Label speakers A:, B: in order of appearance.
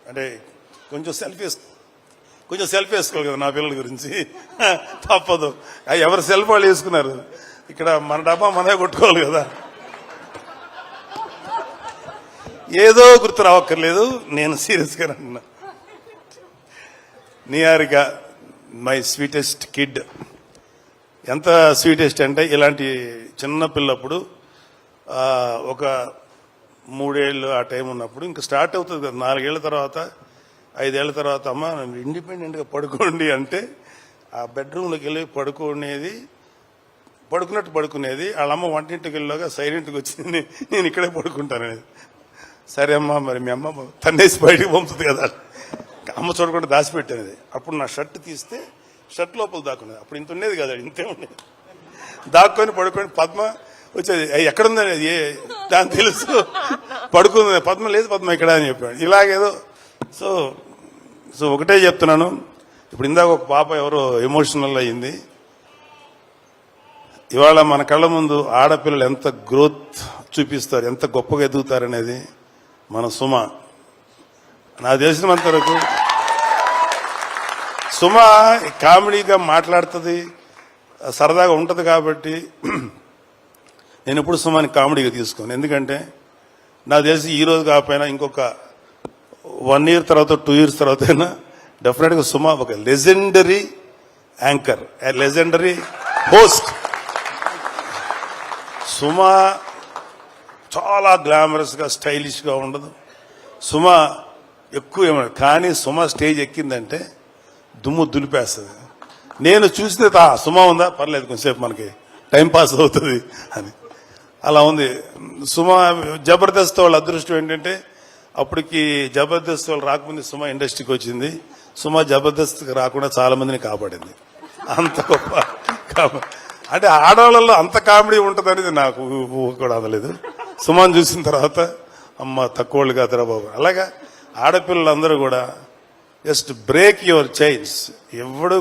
A: అంటే కొంచెం సెల్ఫీ వేసుకోవాలి కదా నా పిల్లల గురించి. తప్పదు, ఎవరు సెల్ఫ్ వాళ్ళు వేసుకున్నారు. ఇక్కడ మన డబ్బా మనమే కొట్టుకోవాలి కదా. ఏదో గుర్తు రావక్కర్లేదు, నేను సీరియస్గా అంటున్నా. Niharika my sweetest kid. ఎంత స్వీటెస్ట్ అంటే ఇలాంటి చిన్న పిల్లప్పుడు ఒక 3 ఏళ్ళు ఆ టైం ఉన్నప్పుడు ఇంకా స్టార్ట్ అవుతుంది కదా. 4 ఏళ్ల తర్వాత 5 ఏళ్ల తర్వాత అమ్మ ఇండిపెండెంట్గా పడుకోండి అంటే ఆ బెడ్రూమ్లోకి వెళ్ళి పడుకునేది. వాళ్ళమ్మ వంటింటికి వెళ్ళాక సైలెంట్గా వచ్చింది, నేను ఇక్కడే పడుకుంటాననేది. సరే అమ్మ, మరి మీ అమ్మ తన్నేసి బయటకు పంపుతుంది కదా, అమ్మ చూడకుండా దాచిపెట్టేది. అప్పుడు నా షర్ట్ తీస్తే షర్ట్ లోపల దాక్కునేది. అప్పుడు ఇంత ఉండేది కదా, ఇంతే ఉండేది. దాక్కొని పడుకొని పద్మ వచ్చేది, ఎక్కడుందని దాని తెలుసు, పడుకుంది. పద్మ లేదు, పద్మ ఇక్కడ అని చెప్పాడు. ఇలాగేదో సో ఒకటే చెప్తున్నాను. ఇప్పుడు ఇందాక ఒక పాప ఎవరో ఎమోషనల్ అయ్యింది. ఇవాళ మన కళ్ళ ముందు ఆడపిల్లలు ఎంత గ్రోత్ చూపిస్తారు, ఎంత గొప్పగా ఎదుగుతారనేది మన సుమ. నాకు తెలిసినంత వరకు సుమ కామెడీగా మాట్లాడుతుంది, సరదాగా ఉంటుంది. కాబట్టి నేను ఎప్పుడు సుమాని కామెడీగా తీసుకోను. ఎందుకంటే నాకు తెలిసి ఈ రోజు కాకపోయినా ఇంకొక 1 year తర్వాత 2 years తర్వాత అయినా డెఫినెట్గా సుమ ఒక legendary anchor, legendary host. Suma చాలా గ్లామరస్గా స్టైలిష్గా ఉండదు. సుమ ఎక్కువ ఏమన్నా, కానీ సుమ స్టేజ్ ఎక్కిందంటే దుమ్ము దులిపేస్తుంది. నేను చూస్తే సుమ ఉందా, పర్లేదు కొంచెంసేపు మనకి టైం పాస్ అవుతుంది అని. అలా ఉంది సుమ. జబర్దస్త్ వాళ్ళ అదృష్టం ఏంటంటే అప్పటికి జబర్దస్త్ వాళ్ళు రాకముందు సుమ ఇండస్ట్రీకి వచ్చింది. సుమ జబర్దస్త్కి రాకుండా చాలా మందిని కాపాడింది. అంత గొప్ప అంటే ఆడవాళ్ళలో అంత కామెడీ ఉంటుంది అనేది నాకు కూడా అందలేదు. సుమని చూసిన తర్వాత అమ్మ తక్కువ వాళ్ళు కాదురా బాబు. అలాగా ఆడపిల్లలందరూ కూడా జస్ట్ బ్రేక్ యువర్ చైన్స్. ఎవడు